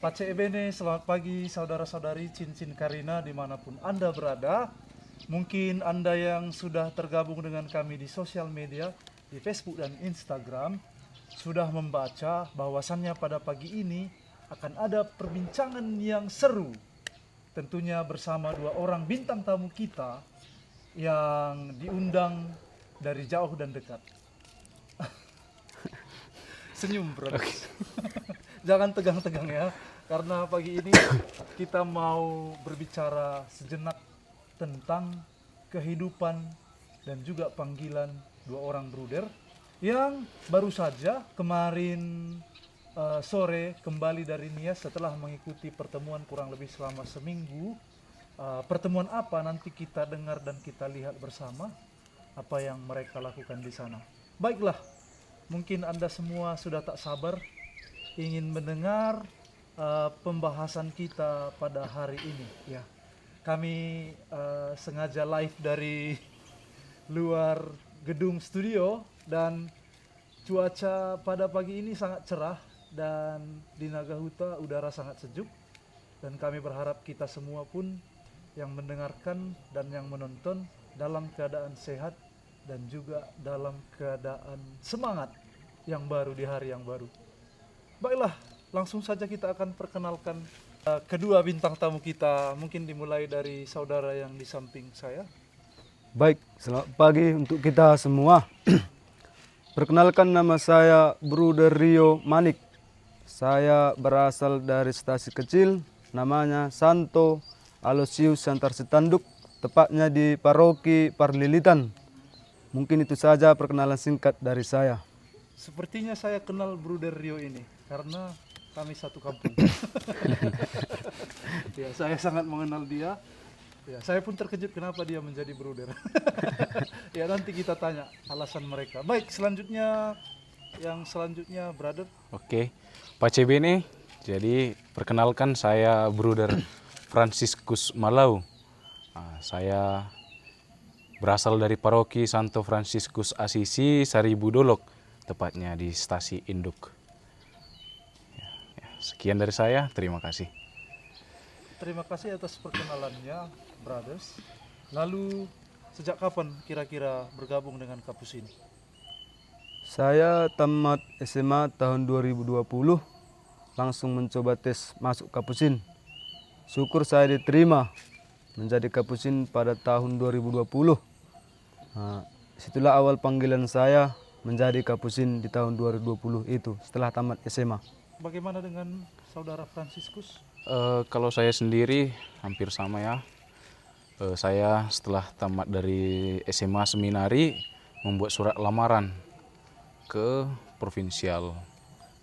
Pace Ebene, selamat pagi saudara-saudari Cincin Karina dimanapun Anda berada. Mungkin Anda yang sudah tergabung dengan kami di sosial media, di Facebook dan Instagram, sudah membaca bahwasannya pada pagi ini akan ada perbincangan yang seru. Tentunya bersama dua orang bintang tamu kita yang diundang dari jauh dan dekat. Senyum, bro. Oke. Jangan tegang-tegang ya, karena pagi ini kita mau berbicara sejenak tentang kehidupan dan juga panggilan dua orang bruder yang baru saja kemarin sore kembali dari Nias setelah mengikuti pertemuan kurang lebih selama seminggu. Pertemuan apa nanti kita dengar dan kita lihat bersama apa yang mereka lakukan di sana. Baiklah, mungkin Anda semua sudah tak sabar ingin mendengar pembahasan kita pada hari ini ya. Kami sengaja live dari luar gedung studio dan cuaca pada pagi ini sangat cerah dan di Nagahuta udara sangat sejuk, dan kami berharap kita semua pun yang mendengarkan dan yang menonton dalam keadaan sehat dan juga dalam keadaan semangat yang baru di hari yang baru. Baiklah, langsung saja kita akan perkenalkan kedua bintang tamu kita. Mungkin dimulai dari saudara yang di samping saya. Baik, selamat pagi untuk kita semua. Perkenalkan, nama saya Bruder Rio Manik. Saya berasal dari stasi kecil namanya Santo Aloysius Santar Sitanduk, tepatnya di Paroki Parlilitan. Mungkin itu saja perkenalan singkat dari saya. Sepertinya saya kenal Bruder Rio ini karena kami satu kampung. Ya, saya sangat mengenal dia. Ya, saya pun terkejut kenapa dia menjadi bruder. Ya, nanti kita tanya alasan mereka. Baik, selanjutnya brother. Oke, Pak CB nih. Jadi perkenalkan, saya Bruder Franciscus Malau. Saya berasal dari Paroki Santo Franciscus Asisi Saribu Dolok, tepatnya di stasi induk. Sekian dari saya, terima kasih. Terima kasih atas perkenalannya, brothers. Lalu, sejak kapan kira-kira bergabung dengan kampus ini? Saya tamat SMA tahun 2020, langsung mencoba tes masuk Kapusin. Syukur saya diterima menjadi Kapusin pada tahun 2020. Situlah awal panggilan saya menjadi Kapusin di tahun 2020 itu, setelah tamat SMA. Bagaimana dengan saudara Franciscus? Kalau saya sendiri hampir sama ya. Saya setelah tamat dari SMA Seminari membuat surat lamaran ke provinsial,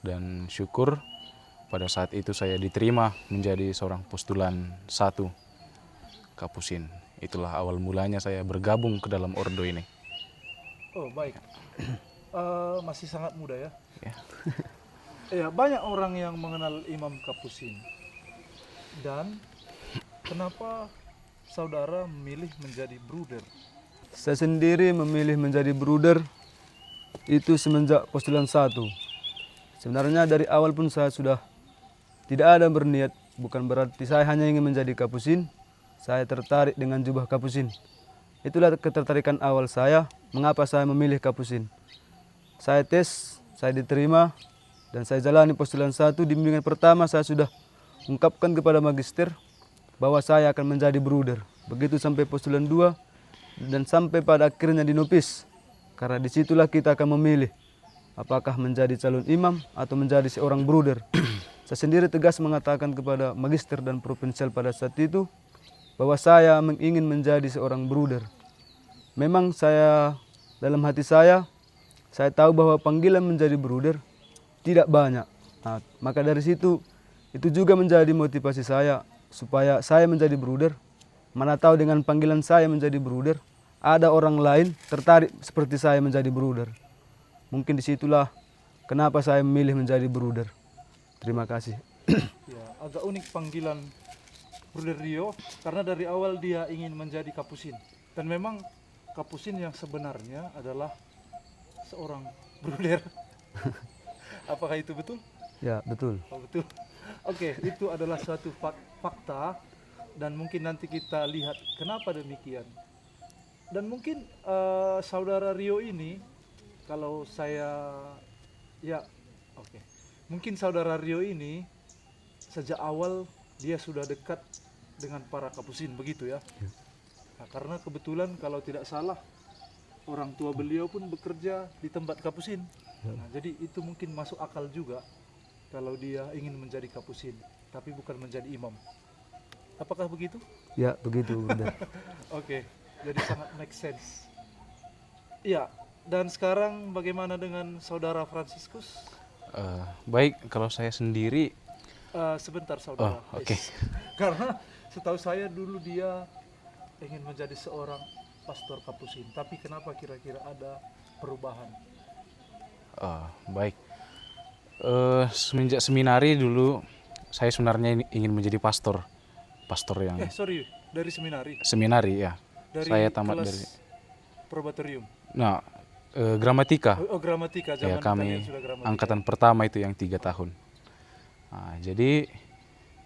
dan syukur pada saat itu saya diterima menjadi seorang postulan 1 Kapusin. Itulah awal mulanya saya bergabung ke dalam ordo ini. Oh, baik. Masih sangat muda ya? Ya. Ya, banyak orang yang mengenal Imam Kapusin. Dan kenapa saudara memilih menjadi bruder? Saya sendiri memilih menjadi bruder itu semenjak postulan 1. Sebenarnya dari awal pun saya sudah tidak ada berniat, bukan berarti saya hanya ingin menjadi Kapusin. Saya tertarik dengan jubah Kapusin. Itulah ketertarikan awal saya, mengapa saya memilih Kapusin. Saya tes, saya diterima, dan saya jalani postulan 1. Di bimbingan pertama saya sudah ungkapkan kepada magister bahwa saya akan menjadi bruder. Begitu sampai postulan 2 dan sampai pada akhirnya di nopis. Karena disitulah kita akan memilih apakah menjadi calon imam atau menjadi seorang bruder. Saya sendiri tegas mengatakan kepada magister dan provinsial pada saat itu bahwa saya ingin menjadi seorang bruder. Memang saya dalam hati saya tahu bahwa panggilan menjadi bruder tidak banyak. Maka dari situ itu juga menjadi motivasi saya supaya saya menjadi bruder. Mana tahu dengan panggilan saya menjadi bruder, ada orang lain tertarik seperti saya menjadi bruder. Mungkin disitulah kenapa saya memilih menjadi bruder. Terima kasih. Ya, agak unik panggilan Bruder Rio karena dari awal dia ingin menjadi Kapusin. Dan memang Kapusin yang sebenarnya adalah seorang bruder. Apakah itu betul? Ya, betul. Oh, betul. Oke, itu adalah suatu fakta dan mungkin nanti kita lihat kenapa demikian. Dan mungkin saudara Rio ini, kalau saya ya, oke, mungkin saudara Rio ini sejak awal dia sudah dekat dengan para kapusin begitu ya. Nah, karena kebetulan kalau tidak salah orang tua beliau pun bekerja di tempat kapusin. Nah, jadi itu mungkin masuk akal juga kalau dia ingin menjadi kapusin, tapi bukan menjadi imam. Apakah begitu? Ya, begitu, Bruder. Oke, jadi sangat make sense. Iya, dan sekarang bagaimana dengan saudara Franciscus? Baik, kalau saya sendiri, Sebentar saudara. Oh, oke. Karena setahu saya dulu dia ingin menjadi seorang pastor kapusin, tapi kenapa kira-kira ada perubahan? baik. Semenjak seminari dulu, saya sebenarnya ingin menjadi pastor yang Sorry, dari seminari, seminari ya. dari Saya tamat kelas dari, probatorium. nah, gramatika. Gramatika, Ya, zaman kami kalian sudah gramatika. angkatan pertama itu yang 3 tahun. Nah, jadi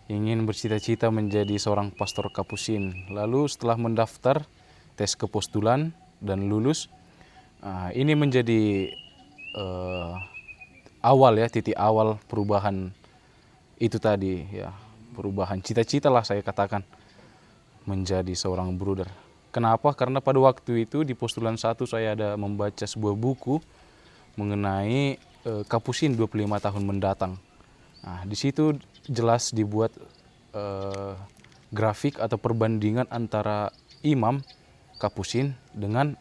ingin bercita-cita menjadi seorang pastor kapusin. Lalu setelah mendaftar tes kepostulan dan lulus, ini menjadi awal ya, titik awal perubahan itu tadi ya, perubahan cita-cita lah saya katakan menjadi seorang bruder. Kenapa? Karena pada waktu itu di postulan 1 saya ada membaca sebuah buku mengenai kapusin 25 tahun mendatang. Nah, di situ jelas dibuat grafik atau perbandingan antara imam kapusin dengan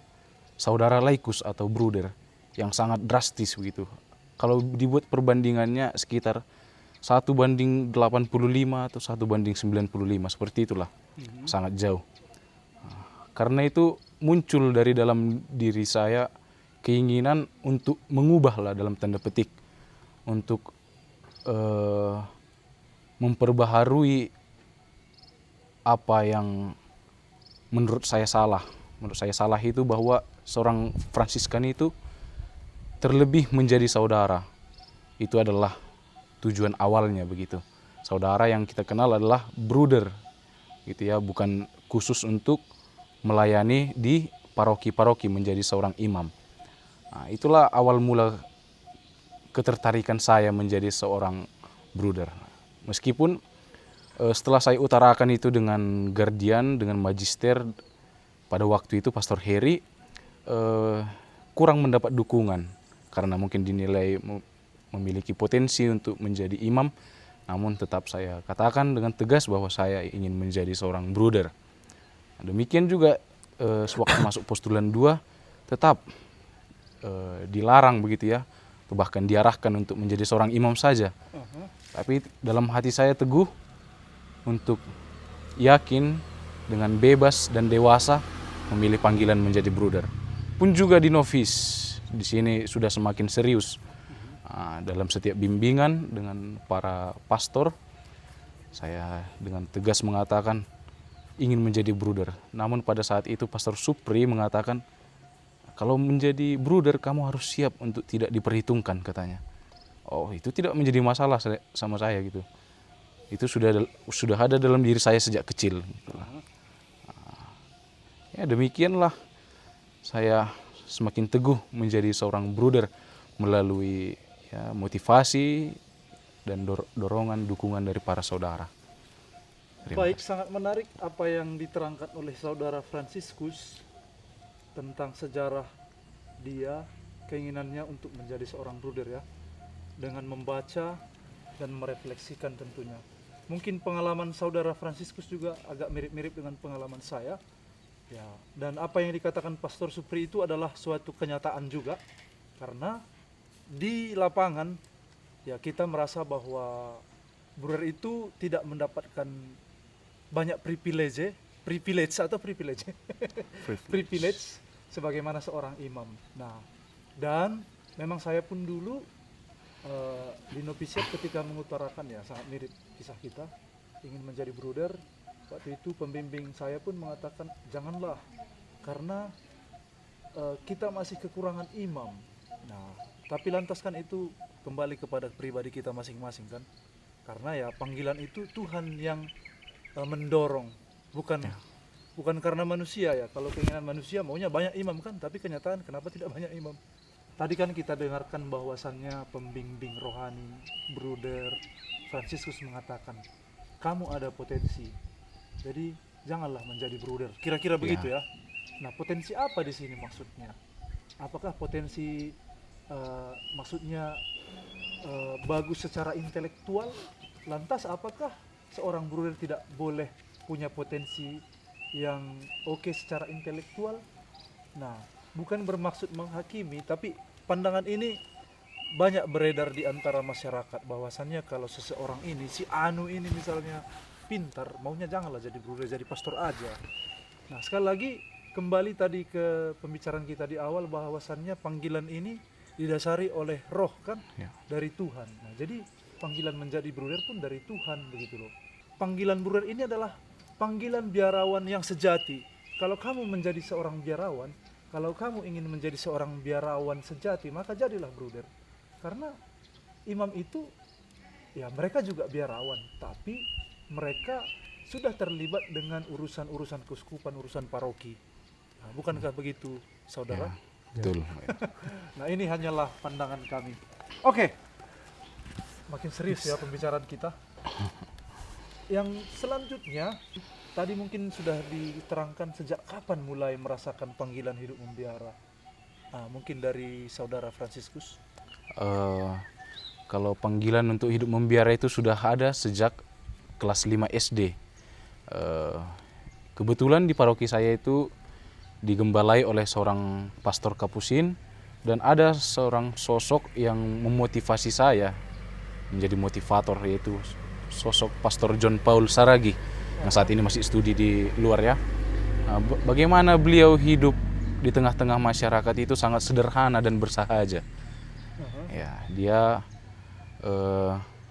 saudara laikus atau bruder yang sangat drastis begitu. Kalau dibuat perbandingannya sekitar 1:85 atau 1:95, seperti itulah. Sangat jauh. Karena itu muncul dari dalam diri saya keinginan untuk mengubah lah dalam tanda petik, untuk memperbaharui apa yang menurut saya salah. Menurut saya salah itu bahwa seorang Fransiskan itu terlebih menjadi saudara. Itu adalah tujuan awalnya begitu. Saudara yang kita kenal adalah bruder, gitu ya, bukan khusus untuk melayani di paroki-paroki menjadi seorang imam. Nah, itulah awal mula ketertarikan saya menjadi seorang bruder. Meskipun setelah saya utarakan itu dengan guardian, dengan magister, pada waktu itu Pastor Heri kurang mendapat dukungan karena mungkin dinilai memiliki potensi untuk menjadi imam. Namun tetap saya katakan dengan tegas bahwa saya ingin menjadi seorang bruder. Demikian juga sewaktu masuk postulan 2 tetap dilarang begitu ya, atau bahkan diarahkan untuk menjadi seorang imam saja. Tapi dalam hati saya teguh untuk yakin dengan bebas dan dewasa memilih panggilan menjadi bruder. Pun juga di novis, di sini sudah semakin serius dalam setiap bimbingan dengan para pastor. Saya dengan tegas mengatakan ingin menjadi bruder. Namun pada saat itu Pastor Supri mengatakan, kalau menjadi bruder kamu harus siap untuk tidak diperhitungkan, katanya. Oh, itu tidak menjadi masalah sama saya gitu. Itu sudah ada dalam diri saya sejak kecil. Ya demikianlah saya semakin teguh menjadi seorang bruder melalui ya, motivasi dan dorongan dukungan dari para saudara. Baik, sangat menarik apa yang diterangkan oleh saudara Franciscus tentang sejarah dia, keinginannya untuk menjadi seorang bruder ya, dengan membaca dan merefleksikan tentunya. Mungkin pengalaman saudara Franciscus juga agak mirip-mirip dengan pengalaman saya. Ya, dan apa yang dikatakan Pastor Supri itu adalah suatu kenyataan juga, karena di lapangan ya kita merasa bahwa bruder itu tidak mendapatkan banyak privilege sebagaimana seorang imam. Nah, dan memang saya pun dulu di novisiat ketika mengutarakan ya sangat mirip kisah kita ingin menjadi bruder. Waktu itu pembimbing saya pun mengatakan janganlah, karena kita masih kekurangan imam. Nah, tapi lantas kan itu kembali kepada pribadi kita masing-masing kan. Karena ya panggilan itu Tuhan yang mendorong, bukan bukan karena manusia ya. Kalau keinginan manusia maunya banyak imam kan, tapi kenyataan kenapa tidak banyak imam? Tadi kan kita dengarkan bahwasannya pembimbing rohani Bruder Fransiskus mengatakan, kamu ada potensi, jadi janganlah menjadi bruder. Kira-kira begitu ya. Nah, potensi apa di sini maksudnya? Apakah potensi maksudnya bagus secara intelektual? Lantas apakah seorang bruder tidak boleh punya potensi yang oke secara intelektual? Nah, bukan bermaksud menghakimi, tapi pandangan ini banyak beredar di antara masyarakat bahwasannya kalau seseorang ini, si Anu ini misalnya pintar, maunya janganlah jadi bruder, jadi pastor aja. Nah, sekali lagi kembali tadi ke pembicaraan kita di awal bahwasannya panggilan ini didasari oleh roh kan, dari Tuhan. Nah, jadi panggilan menjadi bruder pun dari Tuhan begitu loh. Panggilan bruder ini adalah panggilan biarawan yang sejati. Kalau kamu menjadi seorang biarawan, kalau kamu ingin menjadi seorang biarawan sejati, maka jadilah bruder. Karena imam itu, ya mereka juga biarawan, tapi mereka sudah terlibat dengan urusan-urusan keuskupan, urusan paroki. Nah, bukankah begitu, saudara? Betul. Nah, ini hanyalah pandangan kami. Oke, makin serius ya pembicaraan kita. Yang selanjutnya, tadi mungkin sudah diterangkan sejak kapan mulai merasakan panggilan hidup membiara. Nah, mungkin dari saudara Fransiskus. Kalau panggilan untuk hidup membiara itu sudah ada sejak kelas 5 SD. Kebetulan di paroki saya itu digembalai oleh seorang pastor Kapusin, dan ada seorang sosok yang memotivasi saya menjadi motivator, yaitu sosok Pastor John Paul Saragi yang saat ini masih studi di luar ya. Nah, bagaimana beliau hidup di tengah-tengah masyarakat itu sangat sederhana dan bersahaja. Ya, dia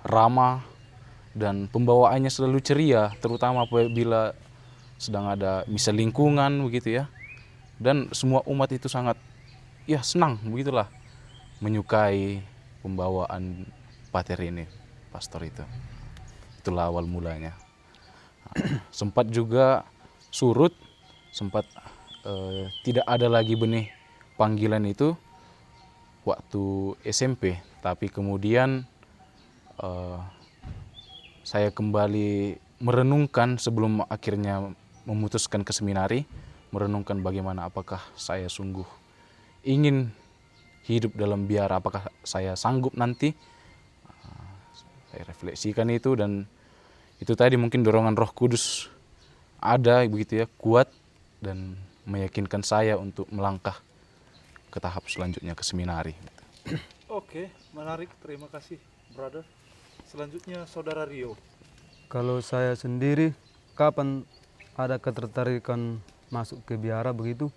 ramah dan pembawaannya selalu ceria, terutama apabila sedang ada misa lingkungan begitu ya. Dan semua umat itu sangat senang begitulah menyukai pembawaan pater ini, pastor itu. Itulah awal mulanya. Sempat juga surut, sempat tidak ada lagi benih panggilan itu waktu SMP, tapi kemudian saya kembali merenungkan sebelum akhirnya memutuskan ke seminari, merenungkan bagaimana apakah saya sungguh ingin hidup dalam biara, apakah saya sanggup nanti. Saya refleksikan itu, dan itu tadi mungkin dorongan Roh Kudus ada begitu ya, kuat dan meyakinkan saya untuk melangkah ke tahap selanjutnya ke seminari. Oke, menarik. Terima kasih, brother. Selanjutnya saudara Rio. Kalau saya sendiri, kapan ada ketertarikan masuk ke biara begitu?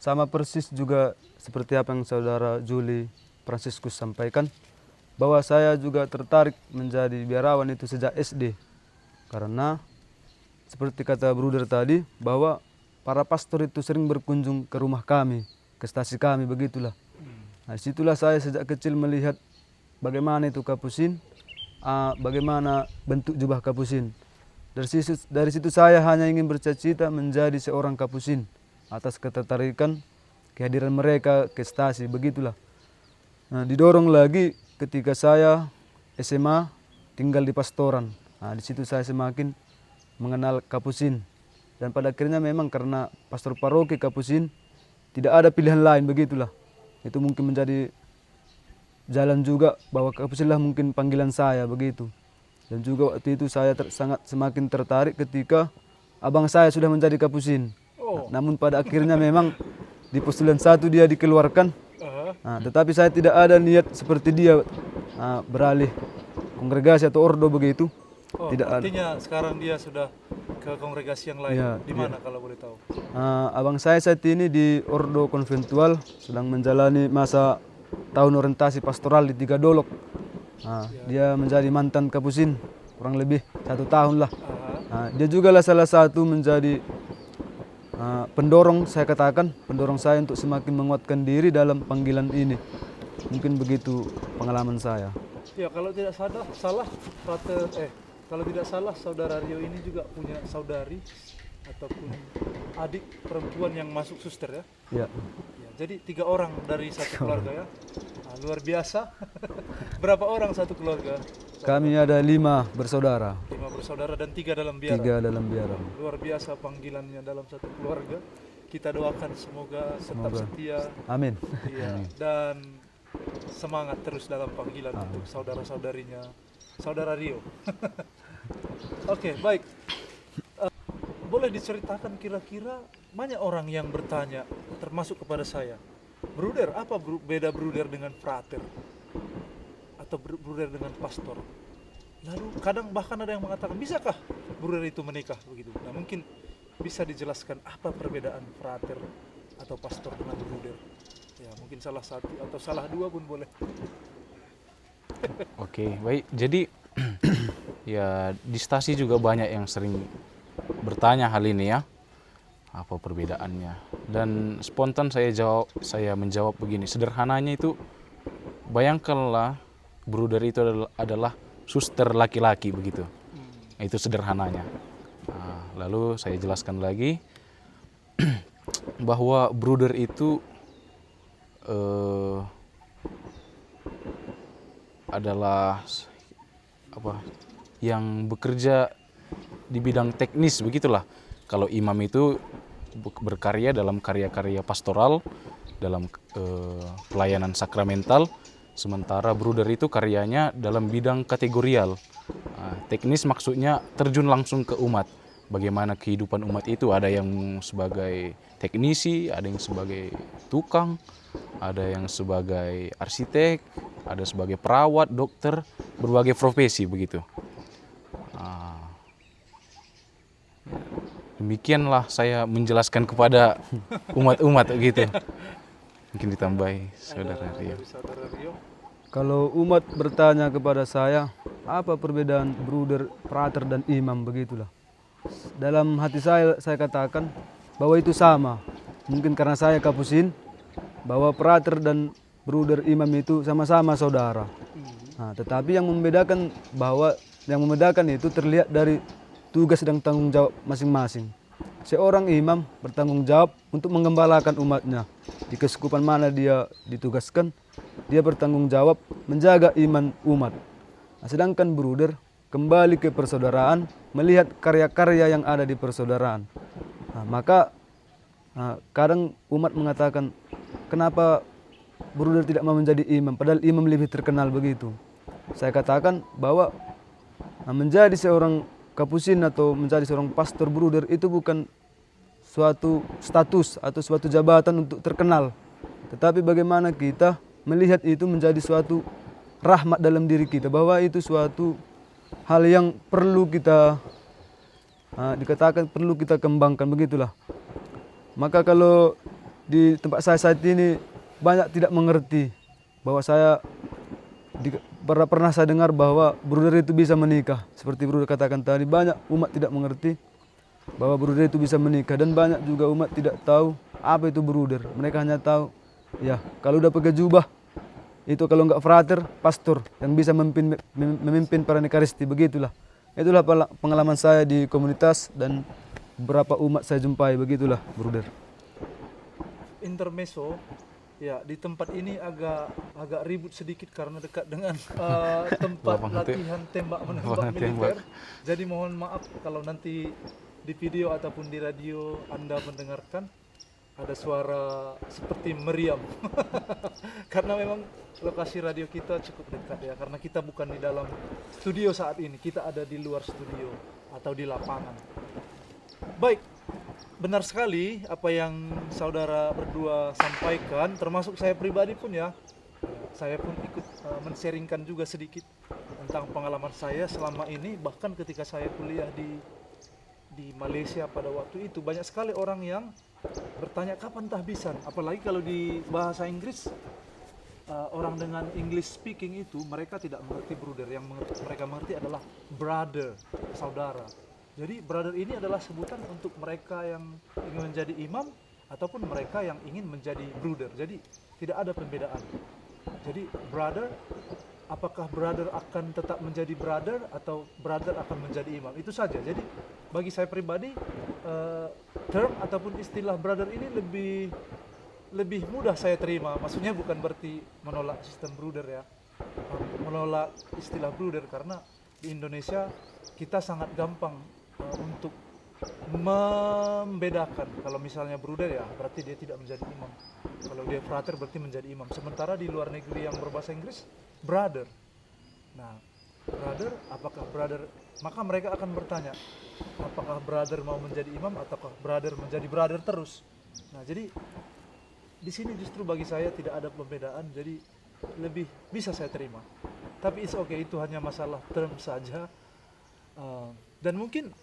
Sama persis juga seperti apa yang saudara Juli Fransiskus sampaikan, bahwa saya juga tertarik menjadi biarawan itu sejak SD. Karena seperti kata Bruder tadi, bahwa para pastor itu sering berkunjung ke rumah kami, ke stasi kami, begitulah. Nah, disitulah saya sejak kecil melihat bagaimana itu Kapusin, bagaimana bentuk jubah Kapusin. Dari situ saya hanya ingin bercita-cita menjadi seorang Kapusin atas ketertarikan kehadiran mereka ke stasi, begitulah. Nah, didorong lagi ketika saya SMA tinggal di pastoran. Nah, di situ saya semakin mengenal Kapusin. Dan pada akhirnya memang karena pastor paroki Kapusin tidak ada pilihan lain, begitulah. Itu mungkin menjadi jalan juga bahwa Kapusinlah mungkin panggilan saya, begitu. Dan juga waktu itu saya sangat semakin tertarik ketika abang saya sudah menjadi Kapusin. Namun pada akhirnya memang di postulan 1 dia dikeluarkan. Nah, tetapi saya tidak ada niat seperti dia beralih kongregasi atau ordo begitu. Tidak artinya sekarang dia sudah ke kongregasi yang lain. Ya, di mana kalau boleh tahu? Abang saya saat ini di ordo konventual sedang menjalani masa tahun orientasi pastoral di 3 Dolok. Dia menjadi mantan Kapusin kurang lebih 1 tahun lah. Dia juga lah salah satu menjadi pendorong, saya katakan pendorong saya untuk semakin menguatkan diri dalam panggilan ini. Mungkin begitu pengalaman saya. Ya kalau tidak salah kalau tidak salah saudara Rio ini juga punya saudari ataupun adik perempuan yang masuk suster ya. Ya, Ya, jadi 3 orang dari satu keluarga ya. Nah, luar biasa. Berapa orang satu keluarga? kami ada 5 bersaudara, 5 bersaudara dan 3 dalam biara. 3 dalam biara. Luar biasa panggilannya dalam satu keluarga. Kita doakan semoga tetap Semoga. setia. Amin. Iya, dan semangat terus dalam panggilan untuk saudara-saudarinya, saudara Rio. Oke, baik. Boleh diceritakan kira-kira banyak orang yang bertanya, termasuk kepada saya, Bruder, apa beda bruder dengan frater? Atau bruder dengan pastor? Lalu kadang bahkan ada yang mengatakan, bisakah bruder itu menikah begitu? Nah, mungkin bisa dijelaskan apa perbedaan frater atau pastor dengan bruder? Ya, mungkin salah satu atau salah dua pun boleh. Oke, baik. Jadi ya di stasi juga banyak yang sering bertanya hal ini ya. Apa perbedaannya? Dan spontan saya menjawab begini. Sederhananya itu bayangkanlah bruder itu adalah suster laki-laki begitu. Itu sederhananya. Nah, lalu saya jelaskan lagi bahwa bruder itu adalah apa yang bekerja di bidang teknis begitulah. Kalau imam itu berkarya dalam karya-karya pastoral, dalam pelayanan sakramental, sementara bruder itu karyanya dalam bidang kategorial. Nah, teknis maksudnya terjun langsung ke umat. Bagaimana kehidupan umat itu, ada yang sebagai teknisi, ada yang sebagai tukang, ada yang sebagai arsitek, ada sebagai perawat, dokter, berbagai profesi begitu. Demikianlah saya menjelaskan kepada umat-umat gitu. Mungkin ditambahi saudara Rio. Dari saudara Rio. Kalau umat bertanya kepada saya, apa perbedaan bruder, frater dan imam begitulah. Dalam hati saya katakan bahwa itu sama. Mungkin karena saya kapusin, bahwa frater dan bruder imam itu sama-sama saudara. Nah, tetapi yang membedakan itu terlihat dari tugas dan tanggung jawab masing-masing. Seorang imam bertanggung jawab untuk menggembalakan umatnya. Di keuskupan mana dia ditugaskan, dia bertanggung jawab menjaga iman umat. Nah, sedangkan bruder kembali ke persaudaraan, melihat karya-karya yang ada di persaudaraan. Nah, maka kadang umat mengatakan, kenapa bruder tidak mau menjadi imam, padahal imam lebih terkenal begitu. Saya katakan bahwa menjadi seorang kapusin atau menjadi seorang pastor bruder itu bukan suatu status atau suatu jabatan untuk terkenal. Tetapi bagaimana kita melihat itu menjadi suatu rahmat dalam diri kita, bahwa itu suatu hal yang perlu kita dikatakan perlu kita kembangkan begitulah. Maka kalau di tempat saya saat ini banyak tidak mengerti bahwa pernah saya dengar bahwa bruder itu bisa menikah. Seperti bruder katakan tadi, banyak umat tidak mengerti bahwa bruder itu bisa menikah, dan banyak juga umat tidak tahu apa itu bruder. Mereka hanya tahu ya kalau udah pakai jubah itu, kalau enggak frater, pastor yang bisa memimpin para nekaristi begitulah. Itulah pengalaman saya di komunitas dan beberapa umat saya jumpai begitulah, bruder. Intermezzo, ya di tempat ini agak ribut sedikit karena dekat dengan tempat latihan tembak menembak militer. Jadi mohon maaf kalau nanti di video ataupun di radio Anda mendengarkan ada suara seperti meriam. Karena memang lokasi radio kita cukup dekat ya, karena kita bukan di dalam studio saat ini, kita ada di luar studio atau di lapangan. Baik, benar sekali apa yang saudara berdua sampaikan, termasuk saya pribadi pun ya. Saya pun ikut men-sharingkan juga sedikit tentang pengalaman saya selama ini, bahkan ketika saya kuliah di Malaysia pada waktu itu, banyak sekali orang yang bertanya kapan tahbisan, apalagi kalau di bahasa Inggris. Orang dengan English speaking itu mereka tidak mengerti bruder, yang mereka mengerti adalah brother, saudara. Jadi brother ini adalah sebutan untuk mereka yang ingin menjadi imam ataupun mereka yang ingin menjadi bruder. Jadi tidak ada perbedaan. Jadi brother apakah brother akan tetap menjadi brother atau brother akan menjadi imam. Itu saja. Jadi bagi saya pribadi term ataupun istilah brother ini lebih mudah saya terima. Maksudnya bukan berarti menolak sistem brother ya, menolak istilah brother, karena di Indonesia kita sangat gampang untuk membedakan. Kalau misalnya brother ya berarti dia tidak menjadi imam, kalau dia frater berarti menjadi imam. Sementara di luar negeri yang berbahasa Inggris brother. Nah, brother, apakah brother, maka mereka akan bertanya apakah brother mau menjadi imam ataukah brother menjadi brother terus. Nah, jadi di sini justru bagi saya tidak ada pembedaan, jadi lebih bisa saya terima. Tapi it's okay, itu hanya masalah term saja. Dan mungkin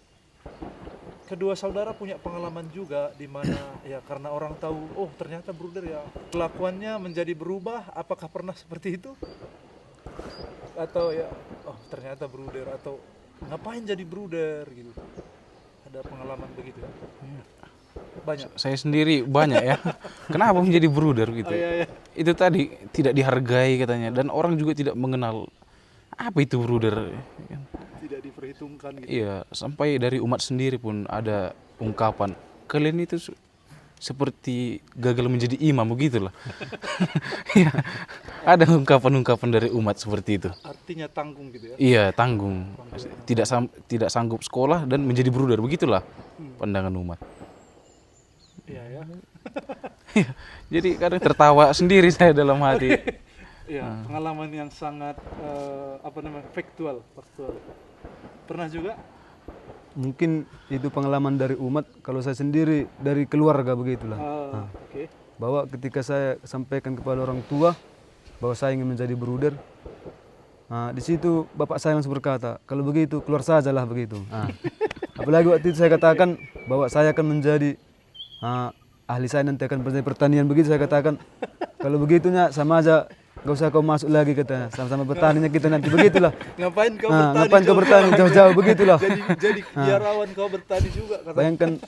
kedua saudara punya pengalaman juga di mana ya karena orang tahu, oh ternyata brother ya kelakuannya menjadi berubah. Apakah pernah seperti itu? Atau ya, oh ternyata brother, atau ngapain jadi brother gitu? Ada pengalaman begitu ya? Banyak. Saya sendiri banyak ya. Kenapa menjadi brother gitu? Oh, iya. Itu tadi tidak dihargai katanya, dan orang juga tidak mengenal apa itu brother. Tidak diperhitungkan gitu. Iya, sampai dari umat sendiri pun ada ungkapan, kalian itu seperti gagal menjadi imam begitulah. Iya, ada ungkapan-ungkapan dari umat seperti itu. Artinya tanggung gitu ya? Iya, tanggung. Tidak sanggup sekolah dan menjadi brother, begitulah pandangan umat. Iya ya. Jadi kadang tertawa sendiri saya dalam hati. Iya, pengalaman yang sangat faktual. Pernah juga? Mungkin itu pengalaman dari umat, kalau saya sendiri dari keluarga begitulah. Oke. Bahwa ketika saya sampaikan kepada orang tua bahwa saya ingin menjadi brother, di situ bapak saya langsung berkata, kalau begitu keluar sajalah begitu. Apalagi waktu itu saya katakan bahwa saya akan menjadi ahli, saya nanti akan menjadi pertanian, begitu saya katakan, kalau begitunya sama aja gak usah kau masuk lagi, katanya, sama-sama bertaninya kita nanti, begitulah. Ngapain kau bertani? Ngapain kau bertani jauh-jauh, begitulah. Jadi biarawan kau bertani juga. Bayangkan,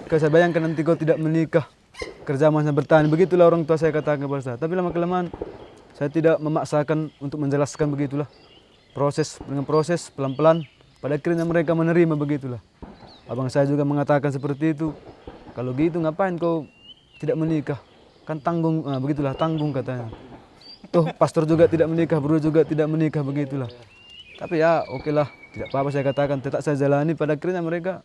saya bayangkan nanti kau tidak menikah, kerja masih bertani, begitulah orang tua saya katakan kepada saya. Tapi lama-kelamaan saya tidak memaksakan untuk menjelaskan, begitulah. Dengan proses pelan-pelan, pada akhirnya mereka menerima, begitulah. Abang saya juga mengatakan seperti itu. Kalau gitu ngapain kau tidak menikah? Kan tanggung, begitulah, tanggung katanya. Tuh pastor juga tidak menikah, bro juga tidak menikah, begitulah. Tapi ya oke lah, tidak apa-apa saya katakan, tetap saya jalani. Pada akhirnya mereka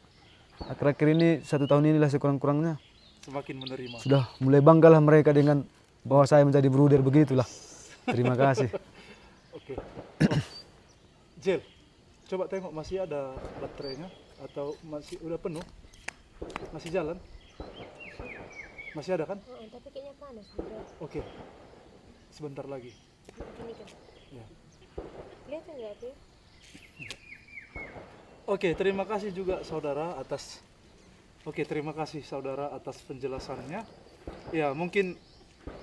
akhir-akhir ini 1 tahun inilah sekurang-kurangnya semakin menerima. sudah mulai banggalah mereka dengan bahwa saya menjadi brother, begitulah. Terima kasih. Oke. Jel, coba tengok masih ada baterainya atau masih udah penuh? Masih jalan? Masih ada kan? Tapi kayaknya panas. Udah. Oke. Sebentar lagi. Ini kan. Ya. Kelihatan nggak tuh? Oke, terima kasih juga saudara atas penjelasannya. Ya, mungkin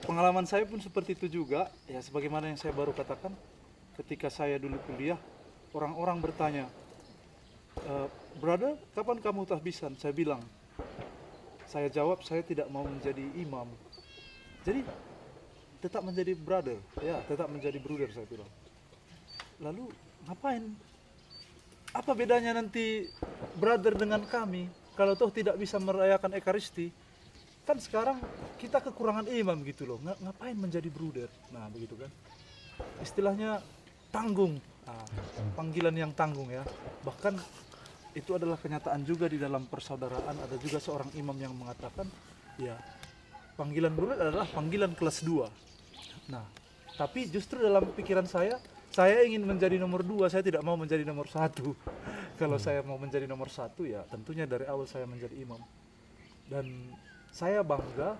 pengalaman saya pun seperti itu juga. Ya, sebagaimana yang saya baru katakan, ketika saya dulu kuliah, orang-orang bertanya, brother, kapan kamu tahbisan? Saya bilang, saya jawab, saya tidak mau menjadi imam. Jadi tetap menjadi brother, ya, tetap menjadi brother, saya bilang. Lalu ngapain? Apa bedanya nanti brother dengan kami kalau toh tidak bisa merayakan Ekaristi? Kan sekarang kita kekurangan imam gitu loh. Ngapain menjadi brother? Nah, begitu kan. Istilahnya tanggung. Panggilan yang tanggung ya. Bahkan itu adalah kenyataan juga di dalam persaudaraan. Ada juga seorang imam yang mengatakan, ya, panggilan brother adalah panggilan kelas 2. Nah, tapi justru dalam pikiran saya ingin menjadi nomor 2, saya tidak mau menjadi nomor 1. Kalau saya mau menjadi nomor 1, ya tentunya dari awal saya menjadi imam. Dan saya bangga,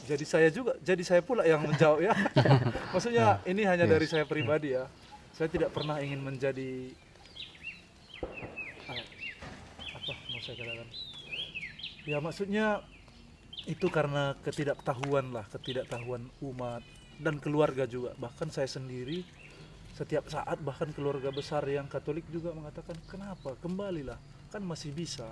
jadi saya pula yang menjawab ya. Maksudnya ini hanya dari saya pribadi ya. Saya tidak pernah ingin menjadi, apa mau saya katakan? Ya maksudnya itu karena ketidaktahuan umat dan keluarga juga. Bahkan saya sendiri setiap saat, bahkan keluarga besar yang Katolik juga mengatakan, kenapa kembalilah, kan masih bisa.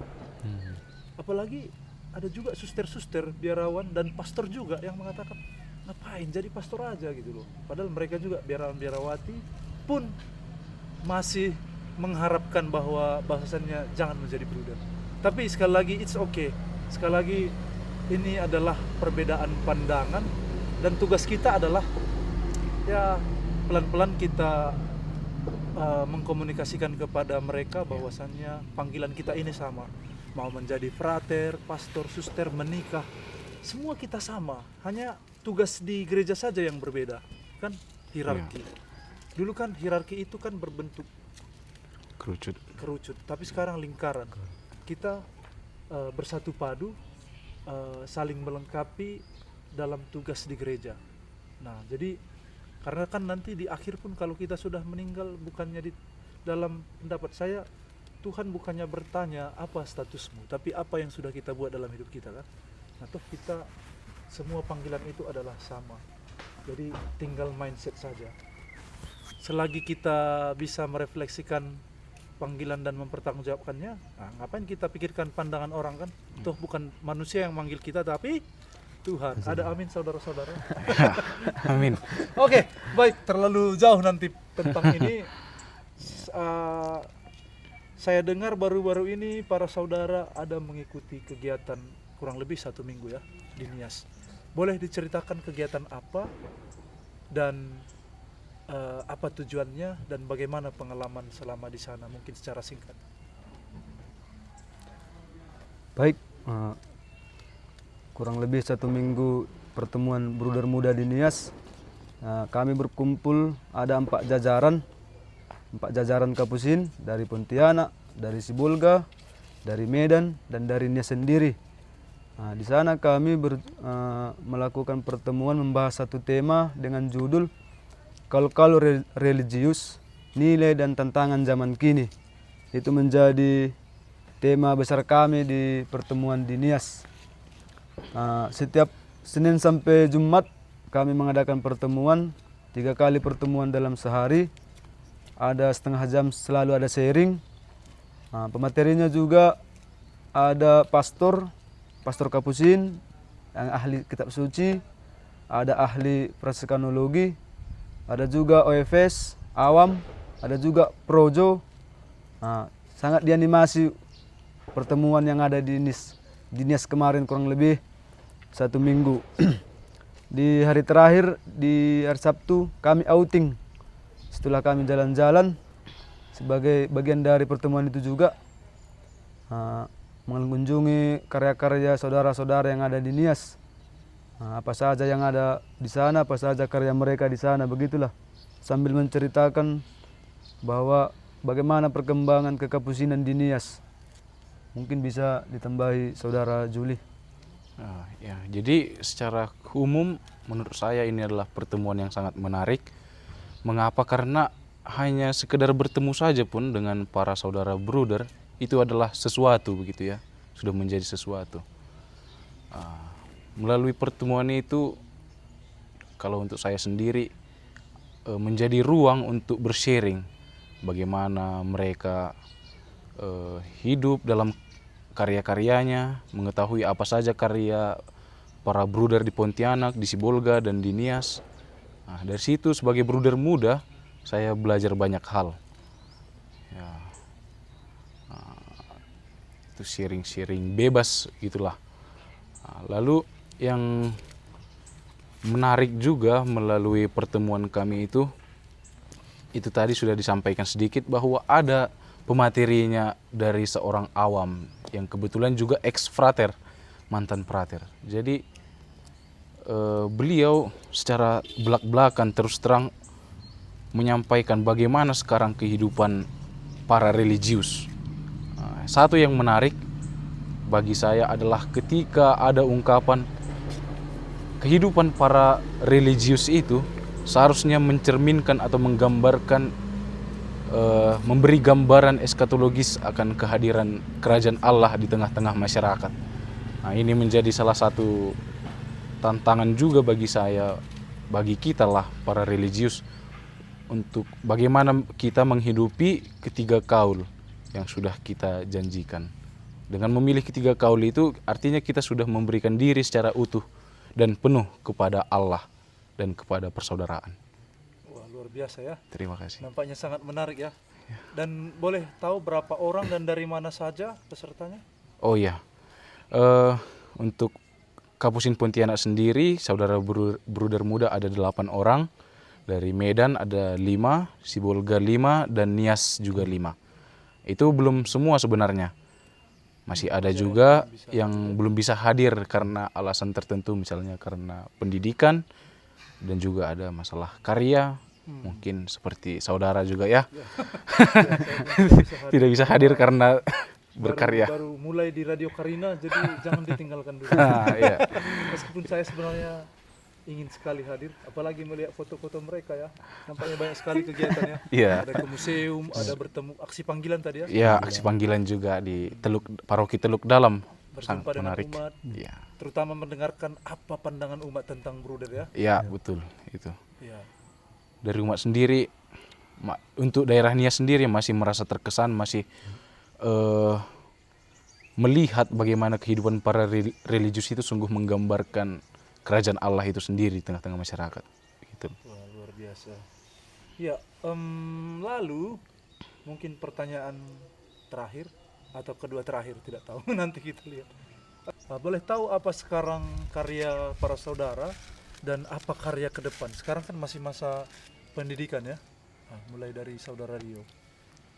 Apalagi ada juga suster-suster biarawan dan pastor juga yang mengatakan, ngapain jadi pastor aja gitu loh. Padahal mereka juga biarawan-biarawati pun masih mengharapkan bahwa bahwasannya jangan menjadi bruder. Tapi sekali lagi it's okay. Sekali lagi ini adalah perbedaan pandangan dan tugas kita adalah ya pelan-pelan kita mengkomunikasikan kepada mereka bahwasannya panggilan kita ini sama. Mau menjadi frater, pastor, suster, menikah, semua kita sama. Hanya tugas di gereja saja yang berbeda, kan hierarki. Dulu kan hierarki itu kan berbentuk kerucut, tapi sekarang lingkaran. Kita bersatu padu, saling melengkapi dalam tugas di gereja. Nah, jadi karena kan nanti di akhir pun kalau kita sudah meninggal, bukannya di dalam pendapat saya Tuhan bukannya bertanya apa statusmu, tapi apa yang sudah kita buat dalam hidup kita kan. Nah, toh kita semua panggilan itu adalah sama. Jadi tinggal mindset saja. Selagi kita bisa merefleksikan panggilan dan mempertanggungjawabkannya, nah, ngapain kita pikirkan pandangan orang kan? Toh bukan manusia yang manggil kita, tapi Tuhan. Ada amin saudara-saudara. Amin. Oke, baik, terlalu jauh nanti tentang ini. Saya dengar baru-baru ini para saudara ada mengikuti kegiatan kurang lebih 1 minggu ya di Nias. Boleh diceritakan kegiatan apa dan apa tujuannya dan bagaimana pengalaman selama di sana, mungkin secara singkat. Baik, kurang lebih 1 minggu pertemuan bruder muda di Nias. Kami berkumpul ada 4 jajaran Kapusin dari Pontianak, dari Sibolga, dari Medan, dan dari Nias sendiri. Di sana kami melakukan pertemuan membahas satu tema dengan judul Kalau religius, nilai dan tantangan zaman kini. Itu menjadi tema besar kami di pertemuan di Nias. Setiap Senin sampai Jumat kami mengadakan pertemuan, 3 kali pertemuan dalam sehari. Ada setengah jam selalu ada sharing. Pematerinya juga ada pastor Kapusin yang ahli kitab suci, ada ahli prasekanologi, ada juga OFS, awam, ada juga projo. Sangat dianimasi pertemuan yang ada di Nias kemarin kurang lebih 1 minggu. Di hari terakhir, di hari Sabtu, kami outing. Setelah kami jalan-jalan, sebagai bagian dari pertemuan itu juga, mengunjungi karya-karya saudara-saudara yang ada di Nias. Apa saja yang ada di sana, apa saja karya mereka di sana, begitulah. Sambil menceritakan bahwa bagaimana perkembangan kekapusinan di Nias. Mungkin bisa ditambahi saudara Juli. Ya, jadi secara umum menurut saya ini adalah pertemuan yang sangat menarik. Mengapa? Karena hanya sekedar bertemu saja pun dengan para saudara bruder itu adalah sesuatu begitu ya, sudah menjadi sesuatu. Melalui pertemuan itu, kalau untuk saya sendiri menjadi ruang untuk bersharing bagaimana mereka hidup dalam karya-karyanya, mengetahui apa saja karya para bruder di Pontianak, di Sibolga, dan di Nias. Dari situ sebagai bruder muda, saya belajar banyak hal. Ya, itu sharing-sharing bebas gitulah. Lalu yang menarik juga melalui pertemuan kami itu tadi sudah disampaikan sedikit bahwa ada pematerinya dari seorang awam yang kebetulan juga ex-frater, mantan frater. Jadi beliau secara belak-belakan terus terang menyampaikan bagaimana sekarang kehidupan para religius. Satu yang menarik bagi saya adalah ketika ada ungkapan kehidupan para religius itu seharusnya mencerminkan atau menggambarkan, memberi gambaran eskatologis akan kehadiran kerajaan Allah di tengah-tengah masyarakat. Ini menjadi salah satu tantangan juga bagi saya, bagi kita lah para religius, untuk bagaimana kita menghidupi ketiga kaul yang sudah kita janjikan. Dengan memilih ketiga kaul itu artinya kita sudah memberikan diri secara utuh dan penuh kepada Allah. dan kepada persaudaraan. Wah, luar biasa ya. Terima kasih. Nampaknya sangat menarik ya. Dan boleh tahu berapa orang dan dari mana saja pesertanya? Oh iya, untuk Kapusin Pontianak sendiri, saudara bruder muda ada 8 orang. Dari Medan ada 5, Sibolga 5, dan Nias juga 5. Itu belum semua sebenarnya. Masih ada juga yang belum bisa hadir karena alasan tertentu, misalnya karena pendidikan, dan juga ada masalah karya, mungkin seperti saudara juga ya. Tidak bisa hadir karena berkarya. Baru mulai di Radio Karina, jadi jangan ditinggalkan dulu. Iya. Meskipun saya sebenarnya ingin sekali hadir, apalagi melihat foto-foto mereka ya. Nampaknya banyak sekali kegiatannya. Iya. Ada ke museum, ada bertemu aksi panggilan tadi ya. Ya, aksi panggilan juga di Paroki Teluk Dalam. Sangat Berjumpa dengan menarik. umat, Iya. terutama mendengarkan apa pandangan umat tentang bruder ya. Iya, betul itu. Iya. Dari umat sendiri, untuk daerah Nias sendiri masih merasa terkesan, masih melihat bagaimana kehidupan para religius itu sungguh menggambarkan kerajaan Allah itu sendiri di tengah-tengah masyarakat. Gitu. Wah, luar biasa. Ya, lalu mungkin pertanyaan terakhir atau kedua terakhir, tidak tahu. Nanti kita lihat. Boleh tahu apa sekarang karya para saudara dan apa karya ke depan? Sekarang kan masih masa pendidikan ya. Mulai dari saudara Rio.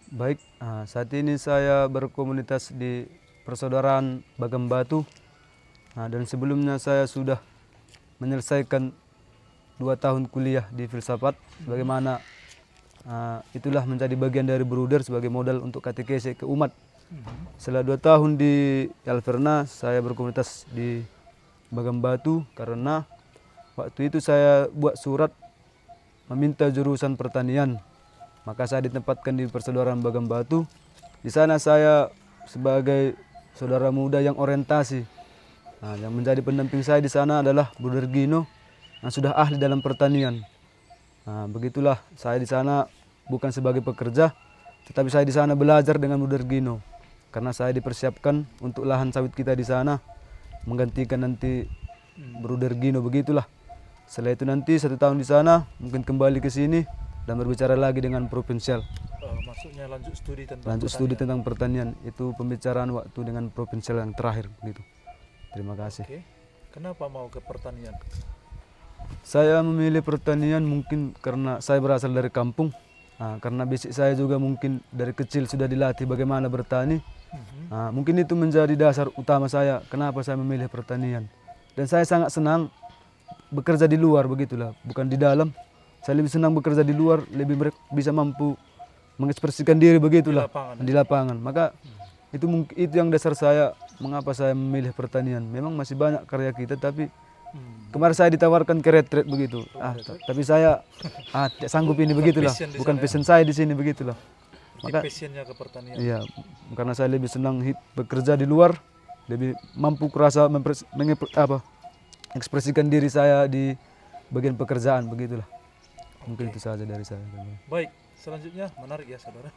Baik, saat ini saya berkomunitas di Persaudaraan Bagam Batu. Dan sebelumnya saya sudah menyelesaikan 2 tahun kuliah di filsafat. Bagaimana itulah menjadi bagian dari Bruder sebagai modal untuk katekese ke umat. Setelah 2 tahun di Alverna, saya berkomunitas di Bagam Batu karena waktu itu saya buat surat meminta jurusan pertanian. Maka saya ditempatkan di Persaudaraan Bagam Batu. Di sana saya sebagai saudara muda yang orientasi. Yang menjadi pendamping saya di sana adalah Bruder Gino yang sudah ahli dalam pertanian. Begitulah saya di sana bukan sebagai pekerja, tetapi saya di sana belajar dengan Bruder Gino. Karena saya dipersiapkan untuk lahan sawit kita di sana, menggantikan nanti Bruder Gino, begitulah. Setelah itu nanti 1 tahun di sana, mungkin kembali ke sini dan berbicara lagi dengan provinsial. Maksudnya lanjut studi tentang pertanian. Itu pembicaraan waktu dengan provinsial yang terakhir begitu. Terima kasih. Oke. Kenapa mau ke pertanian? Saya memilih pertanian mungkin karena saya berasal dari kampung. Karena basic saya juga mungkin dari kecil sudah dilatih bagaimana bertani. Mungkin itu menjadi dasar utama saya kenapa saya memilih pertanian. Dan saya sangat senang bekerja di luar, begitulah, bukan di dalam. Saya lebih senang bekerja di luar, lebih bisa mampu mengekspresikan diri, begitulah, di lapangan. Maka itu yang dasar saya mengapa saya memilih pertanian. Memang masih banyak karya kita, tapi kemarin saya ditawarkan ke retret begitu. Tapi saya tidak sanggup ini, begitulah. Bukan passion saya di sini, begitulah. Maka passionnya ke pertanian. Iya, karena saya lebih senang bekerja di luar, lebih mampu kerasa ekspresikan diri saya di bagian pekerjaan, begitulah. Mungkin itu saja dari saya. Baik, selanjutnya menarik ya saudara.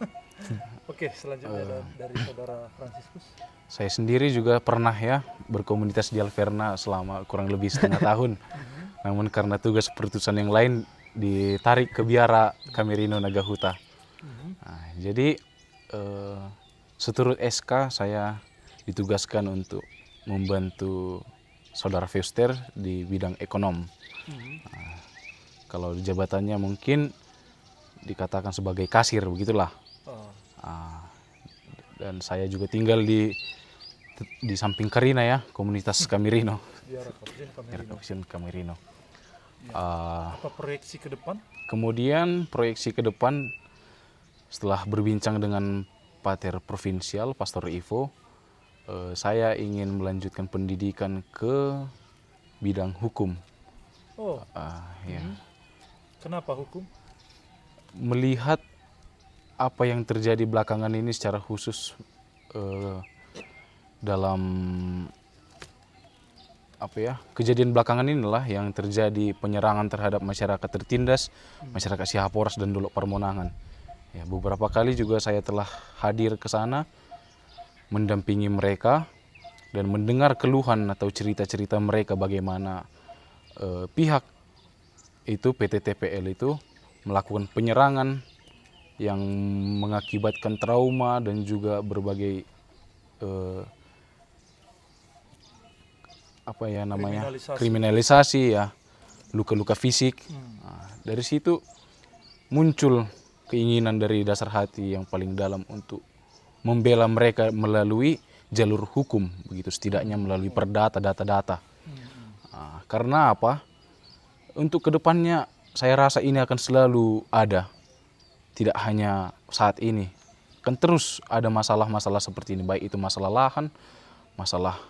Oke, selanjutnya dari saudara Franciscus. Saya sendiri juga pernah ya berkomunitas di Alverna selama kurang lebih setengah tahun. Namun karena tugas perutusan yang lain ditarik ke Biara Camerino Nagahuta. Jadi seturut SK saya ditugaskan untuk membantu saudara Feuster di bidang ekonom. Kalau jabatannya mungkin dikatakan sebagai kasir, begitulah. Dan saya juga tinggal di samping Karina ya, komunitas Camerino. Biara Kapusin Camerino. Apa proyeksi ke depan? Kemudian proyeksi ke depan setelah berbincang dengan Pater Provinsial, Pastor Ivo, saya ingin melanjutkan pendidikan ke bidang hukum. Ya. Kenapa hukum? Melihat apa yang terjadi belakangan ini secara khusus dalam kejadian belakangan inilah yang terjadi penyerangan terhadap masyarakat tertindas, masyarakat Sihaporas dan Dolok Permonangan. Ya, beberapa kali juga saya telah hadir ke sana mendampingi mereka dan mendengar keluhan atau cerita-cerita mereka bagaimana pihak itu PT TPL itu melakukan penyerangan yang mengakibatkan trauma dan juga berbagai apa ya namanya kriminalisasi ya, luka-luka fisik. Nah, dari situ muncul keinginan dari dasar hati yang paling dalam untuk membela mereka melalui jalur hukum, begitu setidaknya melalui perdata, data-data. Nah, karena apa? Untuk kedepannya saya rasa ini akan selalu ada, tidak hanya saat ini. Kan terus ada masalah-masalah seperti ini, baik itu masalah lahan, masalah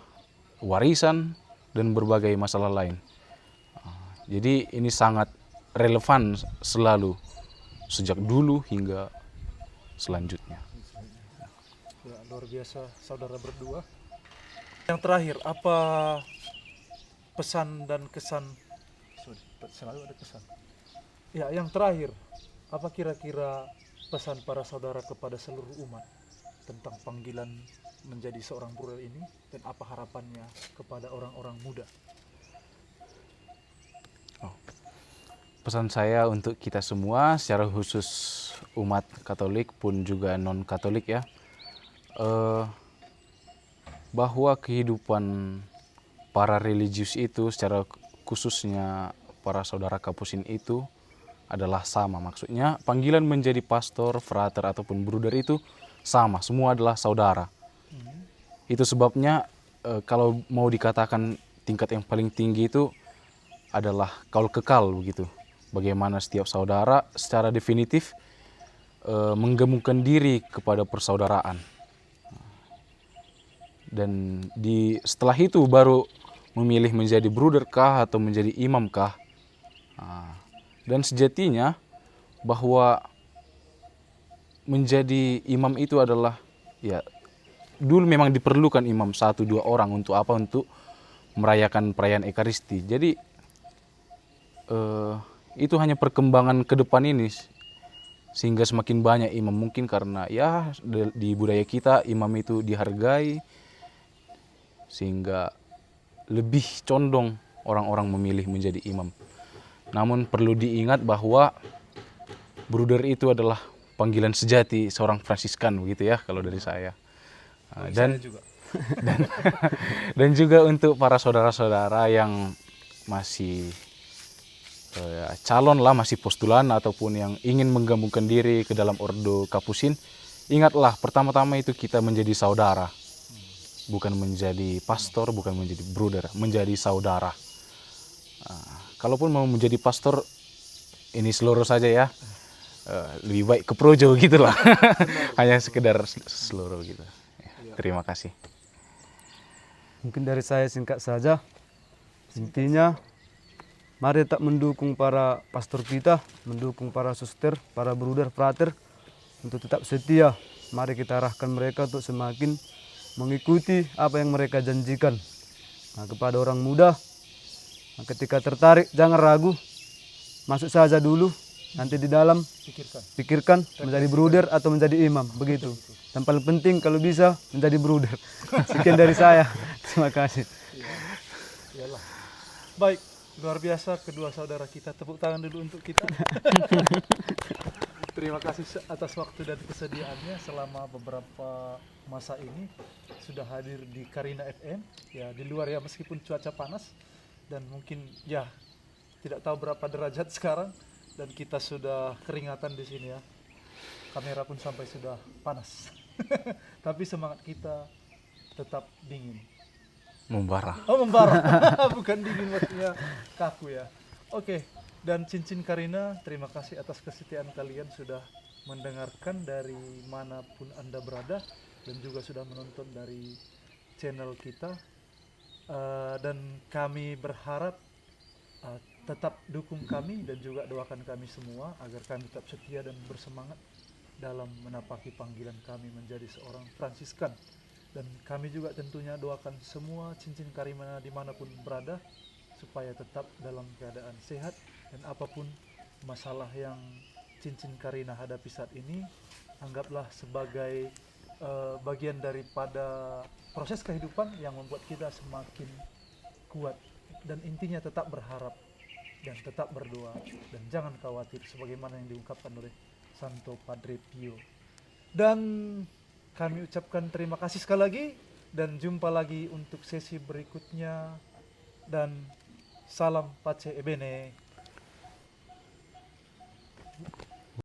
warisan, dan berbagai masalah lain. Jadi ini sangat relevan selalu, sejak dulu hingga selanjutnya. Ya, luar biasa saudara berdua. Yang terakhir, apa pesan dan kesan? Selalu ada kesan. Ya, yang terakhir, apa kira-kira pesan para saudara kepada seluruh umat tentang panggilan menjadi seorang bruder ini, dan apa harapannya kepada orang-orang muda? Pesan saya untuk kita semua, secara khusus umat Katolik pun juga non-Katolik ya, bahwa kehidupan para religius itu, secara khususnya para saudara Kapusin itu adalah sama. Maksudnya panggilan menjadi pastor, frater ataupun bruder itu sama, semua adalah saudara. Itu sebabnya kalau mau dikatakan tingkat yang paling tinggi itu adalah kaul kekal begitu. Bagaimana setiap saudara secara definitif menggemukkan diri kepada persaudaraan. Dan setelah itu baru memilih menjadi bruder kah atau menjadi imam kah. Dan sejatinya bahwa menjadi imam itu adalah ya, dulu memang diperlukan imam 1-2 orang untuk apa? Untuk merayakan perayaan Ekaristi. Jadi itu hanya perkembangan ke depan ini, sehingga semakin banyak imam, mungkin karena ya di budaya kita imam itu dihargai, sehingga lebih condong orang-orang memilih menjadi imam. Namun perlu diingat bahwa bruder itu adalah panggilan sejati seorang Fransiskan begitu ya kalau dari saya. Dan juga. dan juga untuk para saudara-saudara yang masih calon lah, masih postulan ataupun yang ingin menggabungkan diri ke dalam Ordo Kapusin, ingatlah pertama-tama itu kita menjadi saudara, bukan menjadi pastor, bukan menjadi bruder, menjadi saudara. Kalaupun mau menjadi pastor, ini seluruh saja ya, lebih baik ke projo gitulah. Hanya sekedar seluruh gitu. Terima kasih. Mungkin dari saya singkat saja. Intinya, mari tetap mendukung para pastor kita, mendukung para suster, para bruder, frater, untuk tetap setia. Mari kita arahkan mereka untuk semakin mengikuti apa yang mereka janjikan. Nah, kepada orang muda, ketika tertarik jangan ragu, masuk saja dulu. Nanti di dalam pikirkan menjadi bruder atau menjadi imam, begitu. Yang paling penting kalau bisa menjadi bruder. Sekian dari saya. Terima kasih. Iyalah. Baik, luar biasa kedua saudara kita. Tepuk tangan dulu untuk kita. Terima kasih atas waktu dan kesediaannya selama beberapa masa ini sudah hadir di Karina FM. Ya, di luar ya, meskipun cuaca panas dan mungkin ya tidak tahu berapa derajat sekarang, dan kita sudah keringatan di sini ya. Kamera pun sampai sudah panas. Tapi semangat kita tetap dingin. Membara. Oh, membara. Bukan dingin, maksudnya kaku ya. Oke, dan Cincin Karina, terima kasih atas kesetiaan kalian sudah mendengarkan dari manapun Anda berada, dan juga sudah menonton dari channel kita. Dan kami berharap tetap dukung kami dan juga doakan kami semua agar kami tetap setia dan bersemangat dalam menapaki panggilan kami menjadi seorang Fransiskan. Dan kami juga tentunya doakan semua Cincin Karina dimanapun berada supaya tetap dalam keadaan sehat, dan apapun masalah yang Cincin Karina hadapi saat ini, anggaplah sebagai bagian daripada proses kehidupan yang membuat kita semakin kuat, dan intinya tetap berharap dan tetap berdoa dan jangan khawatir sebagaimana yang diungkapkan oleh Santo Padre Pio. Dan kami ucapkan terima kasih sekali lagi dan jumpa lagi untuk sesi berikutnya dan salam pace ebene.